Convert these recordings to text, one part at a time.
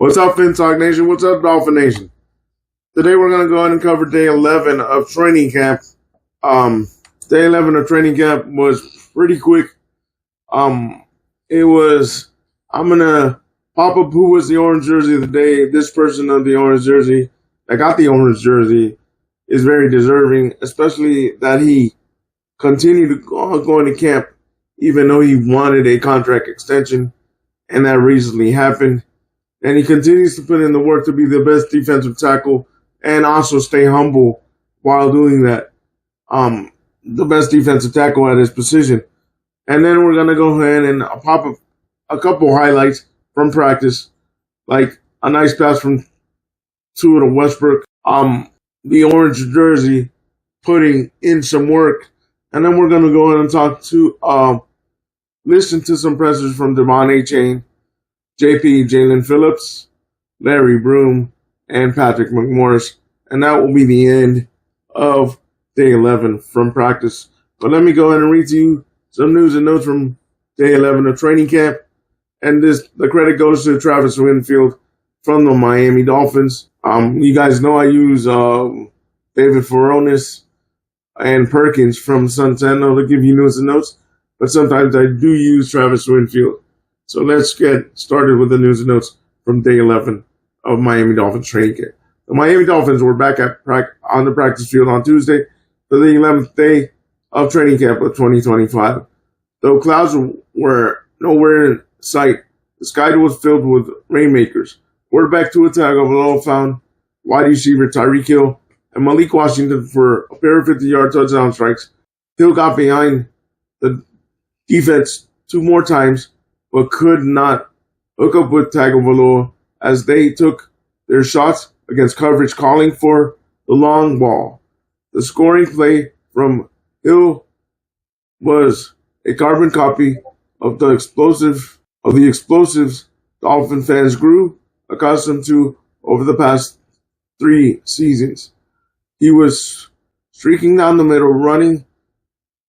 What's up, FinTalk Nation? What's up, Dolphin Nation? Today we're going to go ahead and cover day 11 of training camp. Day 11 of training camp was pretty quick. I'm going to pop up who was the orange jersey of the day. This person of the orange jersey that got the orange jersey is very deserving, especially that he continued to go into camp even though he wanted a contract extension, and that recently happened. And he continues to put in the work to be the best defensive tackle and also stay humble while doing that. The best defensive tackle at his position. And then we're going to go ahead and pop up a couple highlights from practice, like a nice pass from Tua to Westbrook, the orange jersey putting in some work. And then we're going to go ahead and talk to, listen to some pressers from Devon Achane, JP, Jalen Phillips, Larry Broom, and Patrick McMorris. And that will be the end of day 11 from practice. But let me go ahead and read to you some news and notes from day 11 of training camp. And the credit goes to Travis Winfield from the Miami Dolphins. You guys know I use David Furones and Perkins from Sun Sentinel to give you news and notes. But sometimes I do use Travis Winfield. So let's get started with the news and notes from day 11 of Miami Dolphins training camp. The Miami Dolphins were back on the practice field on Tuesday for the 11th day of training camp of 2025. Though clouds were nowhere in sight, the sky was filled with rainmakers. Quarterback Tua Tagovailoa found wide receiver Tyreek Hill and Malik Washington for a pair of 50-yard touchdown strikes. Hill got behind the defense two more times, but could not hook up with Tagovailoa as they took their shots against coverage, calling for the long ball. The scoring play from Hill was a carbon copy of the explosives Dolphin fans grew accustomed to over the past 3 seasons. He was streaking down the middle, running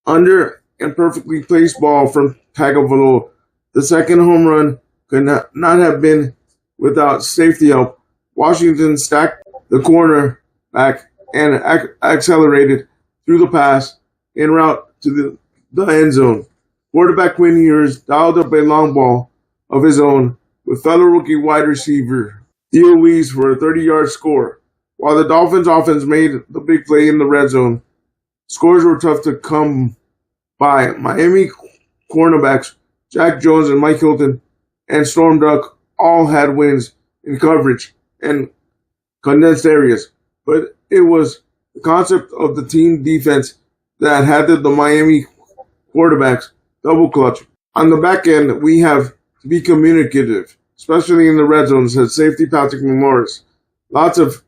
under and perfectly placed ball from Tagovailoa. The second home run could not have been without safety help. Washington stacked the corner back and accelerated through the pass en route to the end zone. Quarterback Quinn Ewers dialed up a long ball of his own with fellow rookie wide receiver Theo Wease for a 30-yard score. While the Dolphins offense made the big play in the red zone, scores were tough to come by. Miami cornerbacks Jack Jones and Mike Hilton and Storm Duck all had wins in coverage and condensed areas, but it was the concept of the team defense that had the Miami quarterbacks double clutch. On the back end, we have to be communicative, especially in the red zone, said safety Patrick McMorris. Lots of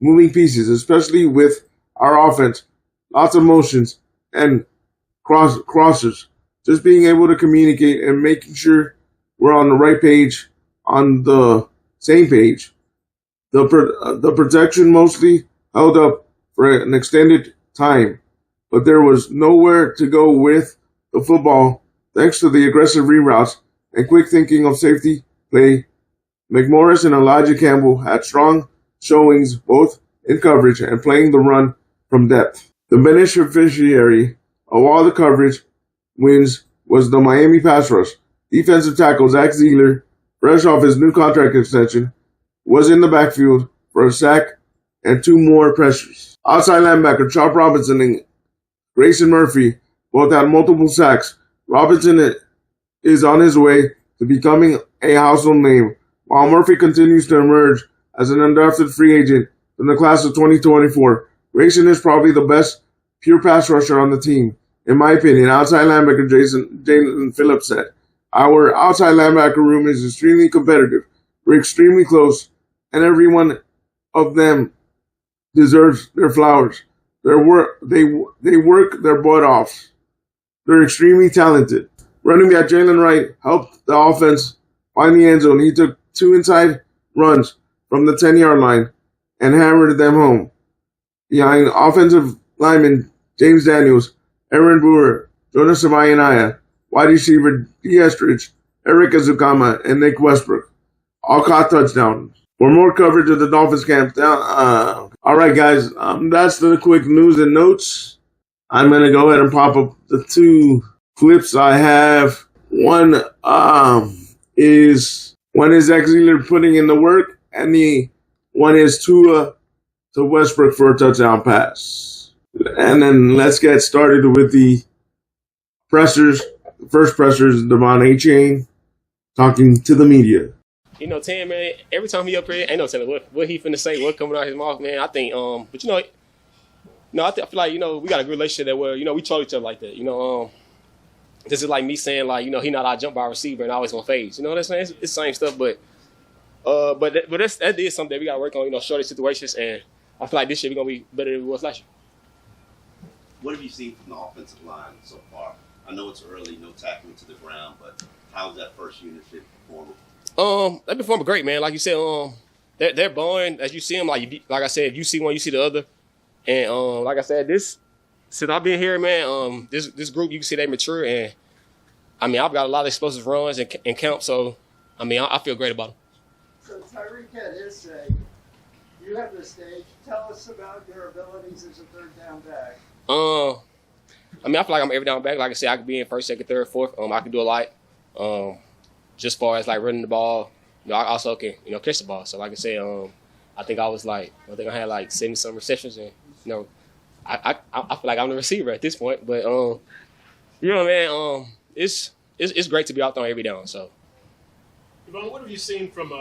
moving pieces, especially with our offense. Lots of motions and crossers. Just being able to communicate and making sure we're on the right page, on the same page. The protection mostly held up for an extended time, but there was nowhere to go with the football thanks to the aggressive reroutes and quick thinking of safety play. McMorris and Elijah Campbell had strong showings both in coverage and playing the run from depth. The beneficiary of all the coverage wins was the Miami pass rush. Defensive tackle Zach Zeeler, fresh off his new contract extension, was in the backfield for a sack and 2 more pressures. Outside linebacker Chop Robinson and Grayson Murphy both had multiple sacks. Robinson is on his way to becoming a household name, while Murphy continues to emerge as an undrafted free agent in the class of 2024. Grayson is probably the best pure pass rusher on the team. In my opinion, outside linebacker Jalen Phillips said, "Our outside linebacker room is extremely competitive. We're extremely close, and every one of them deserves their flowers. They work their butt off. They're extremely talented." Running back Jalen Wright helped the offense find the end zone. He took 2 inside runs from the 10-yard line and hammered them home. Behind offensive linemen James Daniels, Aaron Brewer, Jonas Samayanaya, wide receiver D. Estridge, Eric Azukama, and Nick Westbrook. all caught touchdowns. For more coverage of the Dolphins camp, all right, guys, that's the quick news and notes. I'm going to go ahead and pop up the two clips I have. One is Zach Zealer putting in the work, and the one is Tua to Westbrook for a touchdown pass. And then let's get started with the pressers. The first presser is Devon Achane talking to the media. You know, Tam, man, every time he up here, ain't no telling what he finna say, what coming out his mouth, man. I think, but I feel like, we got a good relationship that where, we troll each other like that. This is like me saying, like, he not our jump by receiver and always gonna phase. You know what I'm saying? It's the same stuff, but that is something that we gotta work on, shortage situations, and I feel like this year we're gonna be better than we was last year. What have you seen from the offensive line so far? I know it's early, no tackling to the ground, but how's that first unit performing? They performing great, man. Like you said, they're born as you see them. Like I said, if you see one, you see the other. And like I said, since I've been here, man, this group you can see they mature, and I mean I've got a lot of explosive runs and camp, so I mean I feel great about them. So Tyreek had his say. You have the stage. Tell us about your abilities as a third down back. I mean I feel like I'm every down back. Like I said, I could be in first, second, third, fourth. I can do a lot. Just far as like running the ball, I also can catch the ball. So like I said, I think I had like 70-some receptions, and I feel like I'm the receiver at this point. But man, it's great to be out there every down. So, Yvonne, what have you seen from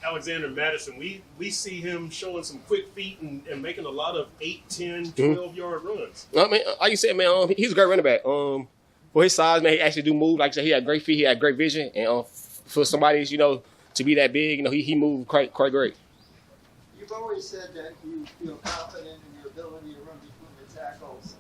Alexander Madison? We see him showing some quick feet and making a lot of 8, 10, 12-yard runs. I mean, like you said, man, he's a great running back. For his size, man, he actually do move. Like I said, he had great feet, he had great vision, and for somebody, to be that big, he moved quite great. You've always said that you feel confident in your ability to run between the tackles.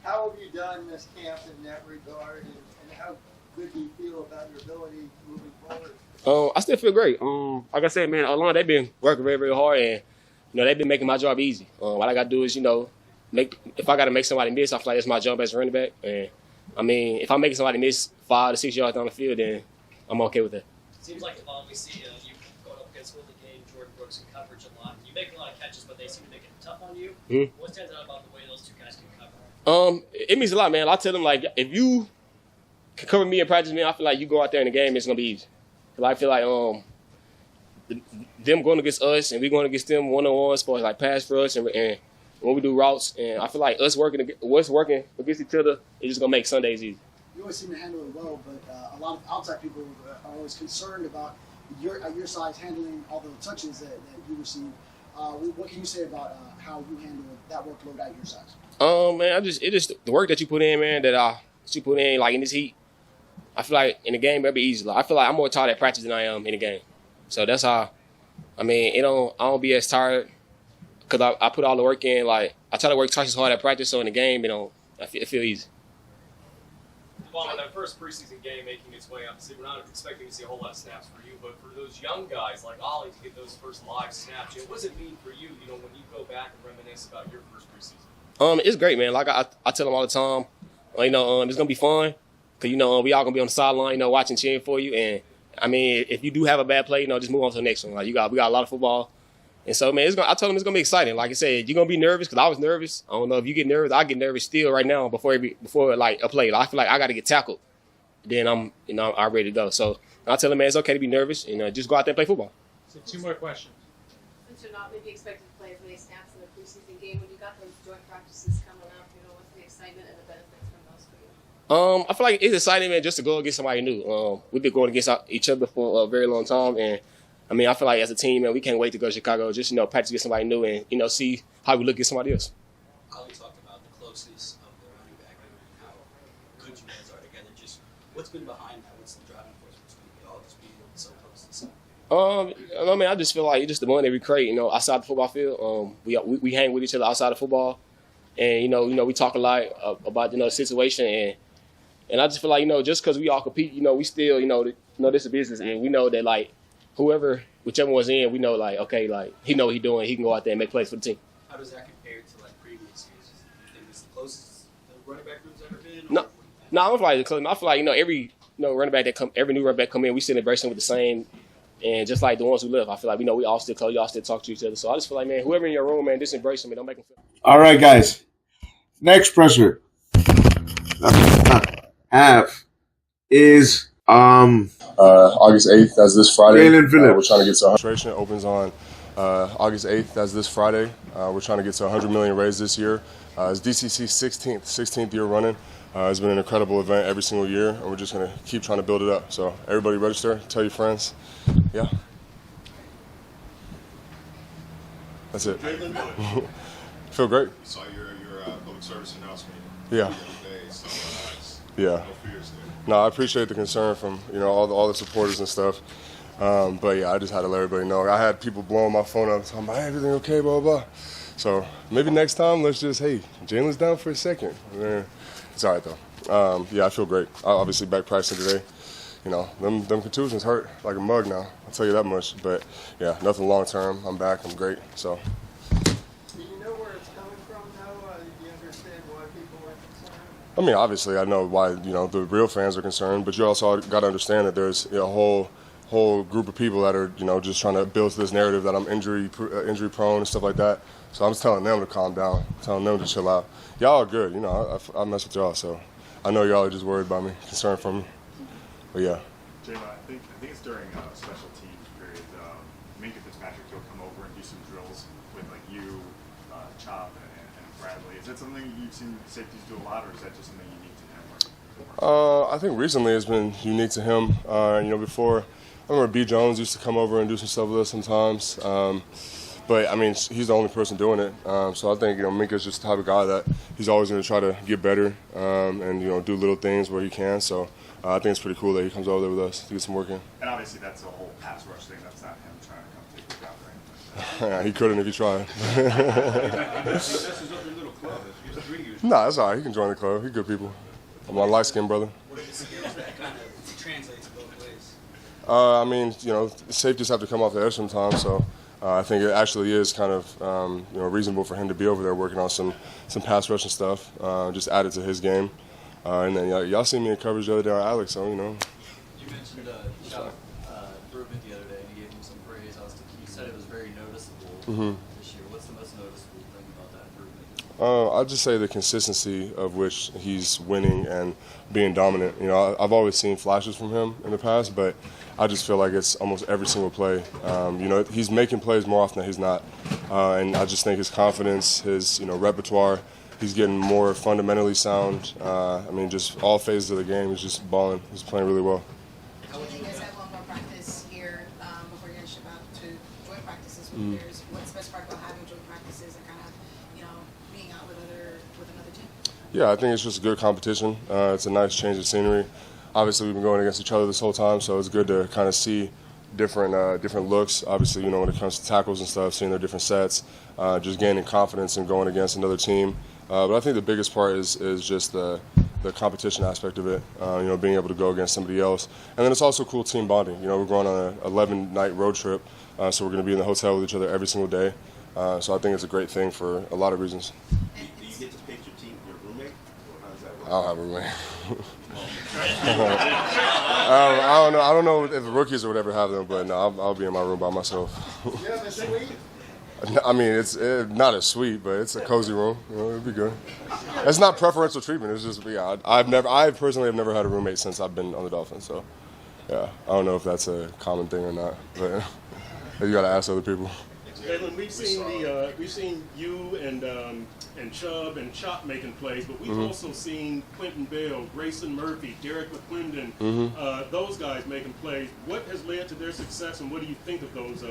How have you done this camp in that regard, and how good do you feel about your ability moving forward? I still feel great. Like I said, man, along they've been working very, very hard, and they've been making my job easy. What I got to do is, if I got to make somebody miss, I feel like it's my job as a running back, and I mean, if I'm making somebody miss 5 to 6 yards down the field, then I'm okay with that. Seems like Devon, we see you going up against Willie Gay, Jordan Brooks in coverage a lot. You make a lot of catches, but they seem to make it tough on you. Mm-hmm. What stands out about the way those two guys can cover? It means a lot, man. I tell them, like, if you can cover me in practice, man, I feel like you go out there in the game, it's gonna be easy. Cause I feel like them going against us and we going against them one-on-one as far as like pass for us and when we do routes, and I feel like us working against each other is just gonna make Sundays easy. You always seem to handle it well, but a lot of outside people are always concerned about your size handling all the touches that you receive. What can you say about how you handle that workload at your size? Man, it just the work that you put in, man. That you put in like in this heat. I feel like in the game it'll be easy. Like, I feel like I'm more tired at practice than I am in the game. So that's how. I mean, I don't be as tired because I put all the work in. Like I try to work twice as hard at practice, so in the game, it feel easy. Well, that first preseason game making its way, obviously, we're not expecting to see a whole lot of snaps for you, but for those young guys like Ollie to get those first live snaps, what does it mean for you, when you go back and reminisce about your first preseason? It's great, man. Like I tell them all the time, it's gonna be fun, cause we all gonna be on the sideline, watching, cheering for you, and I mean, if you do have a bad play, just move on to the next one. Like we got a lot of football. And so, man, I told him it's going to be exciting. Like I said, you're going to be nervous because I was nervous. I don't know if you get nervous. I get nervous still right now before like a play. I feel like I got to get tackled. Then I'm ready to go. So I tell him, man, it's okay to be nervous and just go out there and play football. So 2 more questions. Since you're not maybe expected to play as many snaps in the preseason game, when you got those joint practices coming up, what's the excitement and the benefits from those for you? I feel like it's exciting, man, just to go against somebody new. We've been going against each other for a very long time, and I mean, I feel like as a team, man, we can't wait to go to Chicago, just, practice against somebody new and, see how we look against somebody else. Ali talked about the closeness of the running back and how good you guys are together. Just what's been behind that? What's the driving force between you all just being so close to something? I mean, I just feel like it's just the bond that we create, outside the football field. We hang with each other outside the football. And, we talk a lot about, the situation. And I just feel like, just because we all compete, we still, this is business. And we know that, like, whichever one's in, we know, like, okay, like, he know what he's doing. He can go out there and make plays for the team. How does that compare to, like, previous years? Do you think it's the closest the running back room's ever been? No, I don't feel like it's close. I feel like, every running back every new running back come in, we still embrace them with the same And just like the ones who left, I feel like we all still close, y'all still talk to each other. So I just feel like, man, whoever in your room, man, just embrace them and don't make them feel. All right, guys. Next presser half is August 8th. That's this Friday. Jalen Phillips. We're trying to get to registration opens on August 8th. That's this Friday. We're trying to get to 100 million raised this year. It's DCC's 16th year running. It's been an incredible event every single year, and we're just going to keep trying to build it up. So everybody register, tell your friends. Yeah. That's it. Feel great. Saw your public service announcement. Yeah. Yeah. No, I appreciate the concern from all the supporters and stuff. But yeah, I just had to let everybody know. I had people blowing my phone up, talking about everything okay, blah blah. So maybe next time, let's just Jalen's down for a second. It's all right though. Yeah, I feel great. Obviously back practicing today. Them contusions hurt like a mug now. I'll tell you that much. But yeah, nothing long term. I'm back. I'm great. So. Do you know where it's coming from now? Do you understand why people are concerned? I mean, obviously, I know why the real fans are concerned, but you also got to understand that there's a whole group of people that are just trying to build this narrative that I'm injury prone and stuff like that. So I'm just telling them to calm down, telling them to chill out. Y'all are good, I mess with y'all, so I know y'all are just worried about me, concerned for me. But yeah. Jalen, I think it's during special teams period. Minkah Fitzpatrick will come over and do some drills with you, Chop, and Bradley. Is that something you've seen safeties do a lot, or is that just something unique to him? I think recently it's been unique to him. Before, I remember B. Jones used to come over and do some stuff with us sometimes. But, I mean, he's the only person doing it. So I think, Minkah's just the type of guy that he's always going to try to get better and, do little things where he can. So I think it's pretty cool that he comes over there with us to get some work in. And obviously that's a whole pass rush thing. That's not him trying to come take the job or anything. Yeah, he couldn't if he tried. Nah, that's all right. He can join the club. He's good people. I'm a light-skinned brother. What are the skills that kind of translate to both ways? I mean, safeties have to come off the edge sometimes, so I think it actually is kind of reasonable for him to be over there working on some pass rush and stuff, just added to his game. And then y'all seen me in coverage the other day on Alex, so You mentioned Chop improvement the other day, and you gave him some praise. You said it was very noticeable this year. What's the most noticeable thing about that improvement? I'd just say the consistency of which he's winning and being dominant. I've always seen flashes from him in the past, but I just feel like it's almost every single play. He's making plays more often than he's not, and I just think his confidence, his repertoire, he's getting more fundamentally sound. Just all phases of the game, he's just balling. He's playing really well. You guys have one more practice here before you're going to ship out to joint practices with players. What's the best part about having joint practices and kind of, being out with another team? Yeah, I think it's just good competition. It's a nice change of scenery. Obviously, we've been going against each other this whole time, so it's good to kind of see different looks. Obviously, when it comes to tackles and stuff, seeing their different sets, just gaining confidence and going against another team. But I think the biggest part is just the competition aspect of it, being able to go against somebody else. And then it's also cool team bonding. We're going on an 11-night road trip, so we're going to be in the hotel with each other every single day. So I think it's a great thing for a lot of reasons. Do you get to pick your roommate? Or how does that work? I don't have a roommate. I don't know if the rookies or whatever have them, but no, I'll be in my room by myself. You have a suite? I mean, it's not a suite, but it's a cozy room. It'd be good. It's not preferential treatment. It's just, I personally have never had a roommate since I've been on the Dolphins. So, yeah, I don't know if that's a common thing or not, but you got to ask other people. Jalen, we've seen you and Chubb and Chop making plays, but we've also seen Quentin Bell, Grayson Murphy, Derek McClendon, those guys making plays. What has led to their success, and what do you think of those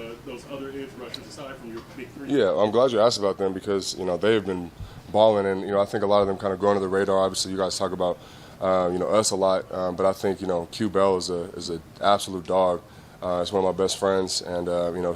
other edge rushers aside from your big three? Yeah, I'm glad you asked about them because they've been balling, and I think a lot of them kind of go under the radar. Obviously, you guys talk about us a lot, but I think Q Bell is an absolute dog. He's one of my best friends, and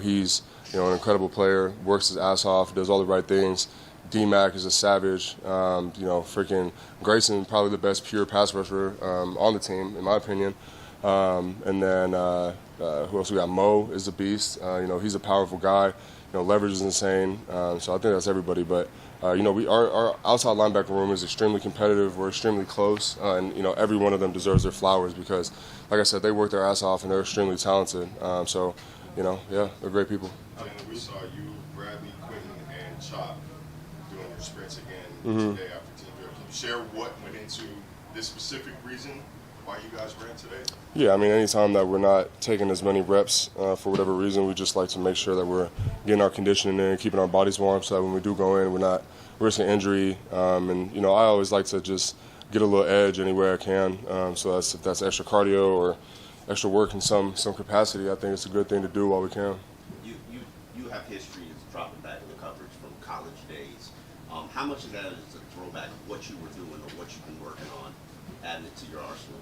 he's an incredible player, works his ass off, does all the right things. D-Mac is a savage. Freaking Grayson, probably the best pure pass rusher on the team, in my opinion. And then who else we got? Mo is a beast. He's a powerful guy. Leverage is insane. So I think that's everybody. But Our outside linebacker room is extremely competitive. We're extremely close, and every one of them deserves their flowers because, like I said, they work their ass off and they're extremely talented. They're great people. We saw you, Bradley, Quentin, and Chop doing your sprints again today after team drill. Can you share what went into this specific reason why you guys ran today? Yeah, anytime that we're not taking as many reps for whatever reason, we just like to make sure that we're getting our conditioning in, keeping our bodies warm so that when we do go in, we're not risking injury. I always like to just get a little edge anywhere I can. So if that's extra cardio or extra work in some capacity, I think it's a good thing to do while we can. You have history of dropping back in the coverage from college days. How much of that is a throwback of what you were doing or what you've been working on, adding it to your arsenal?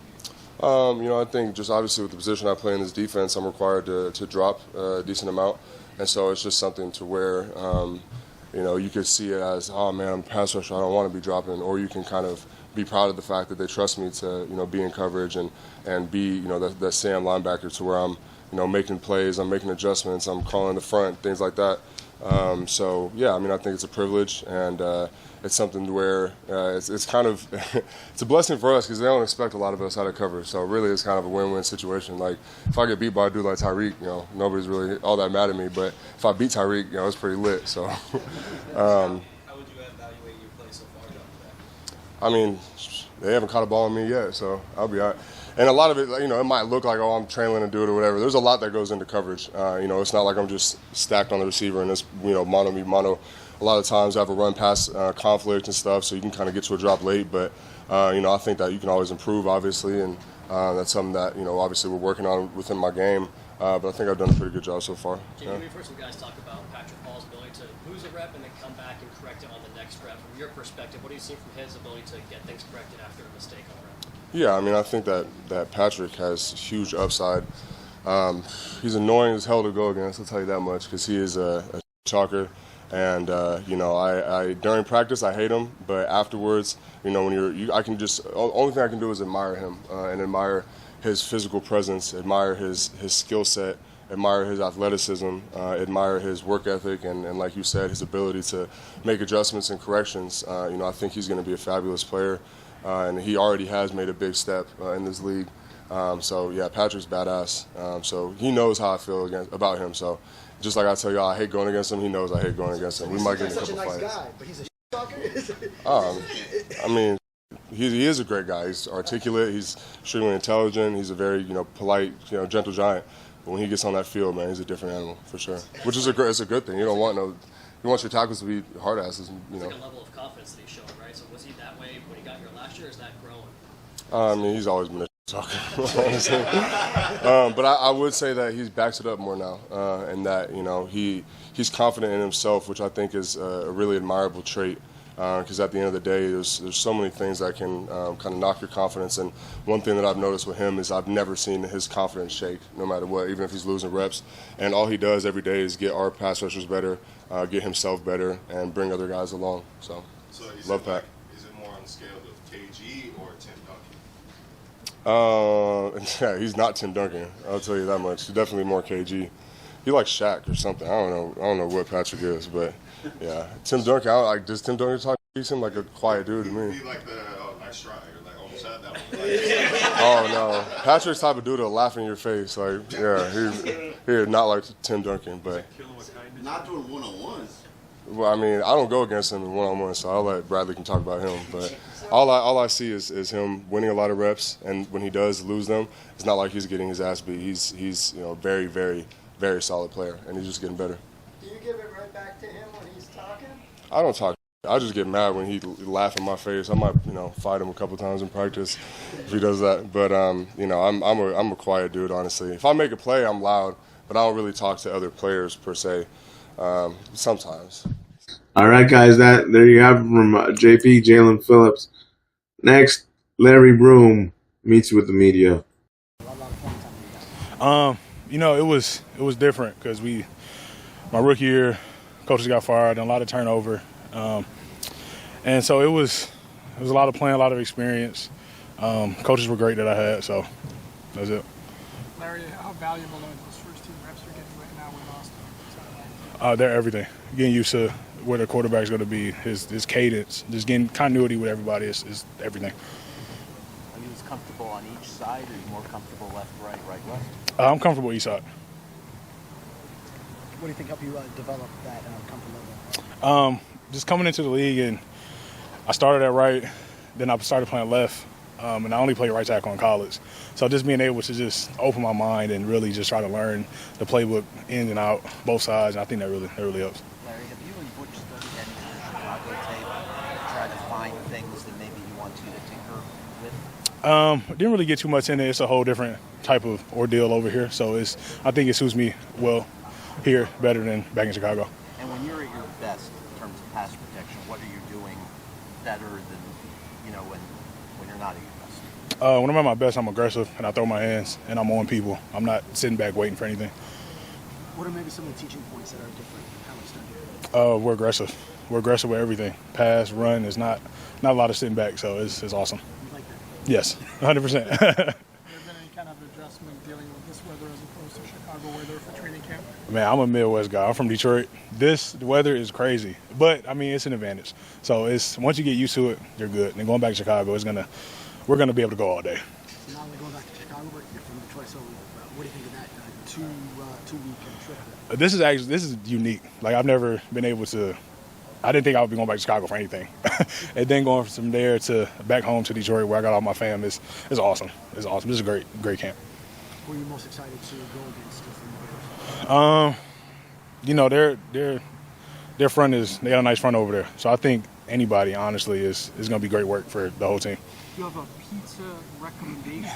I think just obviously with the position I play in this defense, I'm required to drop a decent amount. And so it's just something to where, you could see it as, oh, man, I'm a pass rusher, I don't want to be dropping. Or you can kind of be proud of the fact that they trust me to, be in coverage and be, that Sam linebacker to where I'm, making plays, I'm making adjustments, I'm calling the front, things like that. I think it's a privilege, and it's something where it's kind of it's a blessing for us because they don't expect a lot of us out of coverage. So really, it's kind of a win-win situation. Like if I get beat by a dude like Tyreek, nobody's really all that mad at me. But if I beat Tyreek, it's pretty lit. So. How would you evaluate your play so far, John? They haven't caught a ball on me yet, so I'll be all right. And a lot of it, it might look like, oh, I'm trailing and do it or whatever. There's a lot that goes into coverage. It's not like I'm just stacked on the receiver and it's, mono me mono. A lot of times I have a run pass conflict and stuff, so you can kind of get to a drop late. But, I think that you can always improve, obviously, and that's something that, obviously we're working on within my game. But I think I've done a pretty good job so far. Jamie, we've heard some guys talk about Patrick Hall's ability to lose a rep and then come back and correct it on the next rep. From your perspective, what do you see from his ability to get things corrected after a mistake on a rep? Yeah, I think that Patrick has huge upside. He's annoying as hell to go against, I'll tell you that much, because he is a chalker. And, I during practice, I hate him, but afterwards, I can just, only thing I can do is admire him and admire his physical presence, admire his skill set, admire his athleticism, admire his work ethic, and like you said, his ability to make adjustments and corrections. I think he's going to be a fabulous player, and he already has made a big step in this league. Patrick's badass. So he knows how I feel about him. So just like I tell y'all, I hate going against him, he knows I hate going against him. We might get in a couple fights. He's such a nice guy, but he's a talker. He is a great guy. He's articulate. He's extremely intelligent. He's a very, polite, gentle giant. But when he gets on that field, man, he's a different animal for sure. Which is it's a good thing. You want your tackles to be hard asses. It's like a level of confidence that he's showing, right? So was he that way when he got here last year? Or is that growing? He's always been a talker, honestly. But I would say that he backs it up more now, and that he's confident in himself, which I think is a really admirable trait. Because at the end of the day, there's so many things that can kind of knock your confidence. And one thing that I've noticed with him is I've never seen his confidence shake, no matter what, even if he's losing reps. And all he does every day is get our pass rushers better, get himself better, and bring other guys along. So love Pat. Is it more on the scale of KG or Tim Duncan? He's not Tim Duncan, I'll tell you that much. He's definitely more KG. He likes Shaq or something. I don't know what Patrick is, but yeah. Tim Duncan, does Tim Duncan talk? He seems like a quiet dude to me. He like the nice try, almost had that one. Oh no, Patrick's type of dude that'll laugh in your face. He is not like Tim Duncan, but not doing one-on-ones. Well, I don't go against him in one-on-one, so I'll let Bradley can talk about him. But all I see is him winning a lot of reps, and when he does lose them, it's not like he's getting his ass beat. He's very, very, very solid player, and he's just getting better. Do you give it right back to him when he's talking? I don't talk. I just get mad when he laugh in my face. I might, fight him a couple times in practice if he does that. But I'm a quiet dude, honestly. If I make a play, I'm loud, but I don't really talk to other players per se. Sometimes. All right, guys. There you have it from JP Jalen Phillips. Next, Larry Broom meets with the media. It was different because my rookie year, coaches got fired and a lot of turnover, and so it was a lot of playing, a lot of experience. Coaches were great that I had, so that's it. Larry, how valuable are those first 2 reps you're getting right now with Austin? They're everything. Getting used to where the quarterback's going to be. His cadence, just getting continuity with everybody is everything. Are you as comfortable on each side, or are you more comfortable left, right, left? I'm comfortable each side. What do you think helped you develop that comfort level? Just coming into the league, and I started at right, then I started playing left, and I only played right tackle in college. So just being able to just open my mind and really just try to learn the playbook in and out, both sides, and I think that really helps. Larry, have you and Butch studied any of the Chicago tape to try to find things that maybe you want to tinker with? Didn't really get too much in it. It's a whole different type of ordeal over here, so I think it suits me well here better than back in Chicago. And when you're at your best in terms of pass protection, what are you doing better than when you're not at your best? When I'm at my best, I'm aggressive and I throw my hands and I'm on people. I'm not sitting back waiting for anything. What are maybe some of the teaching points that are different than how it's done here? We're aggressive. We're aggressive with everything. Pass, run. There's not a lot of sitting back, so it's awesome. You like that? Yes, 100%. Has there been any kind of adjustment dealing with this weather as opposed to Chicago weather for training camp? Man, I'm a Midwest guy. I'm from Detroit. The weather is crazy, but I mean it's an advantage. So once you get used to it, you're good. And going back to Chicago, we're gonna be able to go all day. So not only going back to Chicago, but you're from Detroit. So what do you think of that 2-week trip? This is unique. Like I've never been able to. I didn't think I would be going back to Chicago for anything, and then going from there to back home to Detroit, where I got all my fam, is awesome. It's awesome. This is a great camp. Who are you most excited to go against? Their front they got a nice front over there. So I think anybody, honestly, is going to be great work for the whole team. Do you have a pizza recommendation?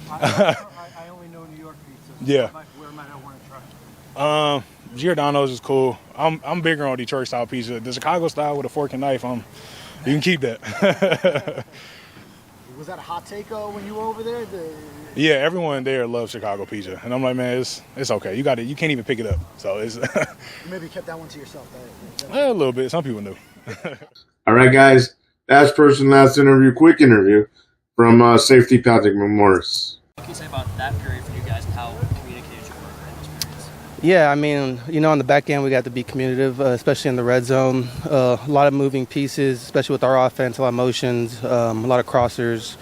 I only know New York pizza. So Yeah. Where might I want to try? Giordano's is cool. I'm bigger on Detroit style pizza. The Chicago style with a fork and knife, you can keep that. Was that a hot take when you were over there? Yeah, everyone there loves Chicago pizza, and I'm like, man, it's okay. You got it. You can't even pick it up. So it's You maybe kept that one to yourself. a little bit. Some people knew. All right, guys. Last person, last interview, quick interview from safety Patrick Morris. What can you say about that period for you guys and how communication worked in those periods? Yeah, I mean, on the back end, we got to be communicative, especially in the red zone. A lot of moving pieces, especially with our offense, a lot of motions, a lot of crossers.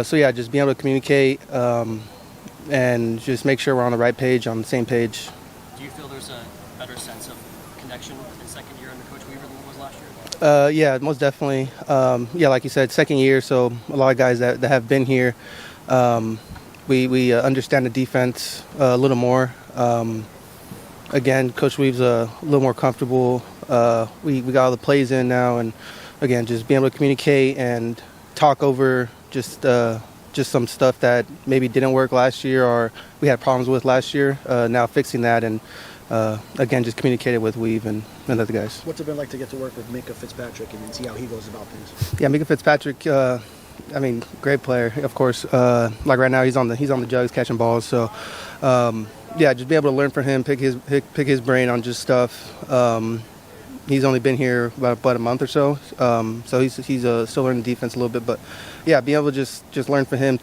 So, yeah, just being able to communicate and just make sure we're on the right page, on the same page. Do you feel there's a better sense of connection in second year under Coach Weaver than there was last year? Yeah, most definitely. Yeah, like you said, second year, so a lot of guys that have been here, we understand the defense a little more. Again, Coach Weave's a little more comfortable. We got all the plays in now, and again, just being able to communicate and talk over just some stuff that maybe didn't work last year or we had problems with last year. Now fixing that, and again, just communicated with Weave and other guys. What's it been like to get to work with Minkah Fitzpatrick and see how he goes about things? Yeah, Minkah Fitzpatrick. I mean, great player, of course. Like right now, he's on the jugs catching balls. So, yeah, just be able to learn from him, pick his brain on just stuff. He's only been here about a month or so, so he's still learning defense a little bit. But yeah, being able to just learn from him,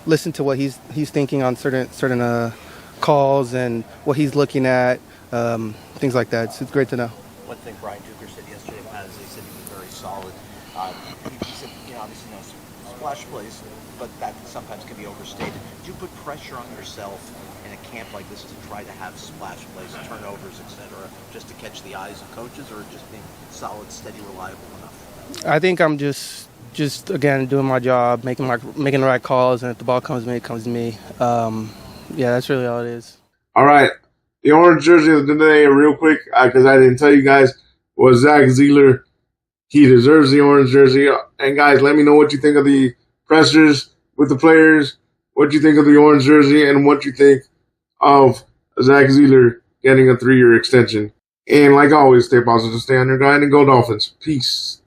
listen to what he's thinking on certain calls and what he's looking at, things like that. It's great to know. One thing Brian Duker said yesterday, Pat, is he said he was very solid. He said, obviously no splash plays, but that sometimes can be overstated. Do you put pressure on yourself in a camp like this to try to have splash plays, turnovers, etc., just to catch the eyes of coaches, or just being solid, steady, reliable enough? I think I'm just again doing my job, making the right calls, and if the ball comes to me, it comes to me. Yeah, that's really all it is. All right. The orange jersey of the day, real quick, because I didn't tell you guys, was Zach Zeeler. He deserves the orange jersey. And, guys, let me know what you think of the pressers with the players, what you think of the orange jersey, and what you think of Zach Zeeler getting a 3-year extension. And, like always, stay positive, stay on your grind, and go Dolphins. Peace.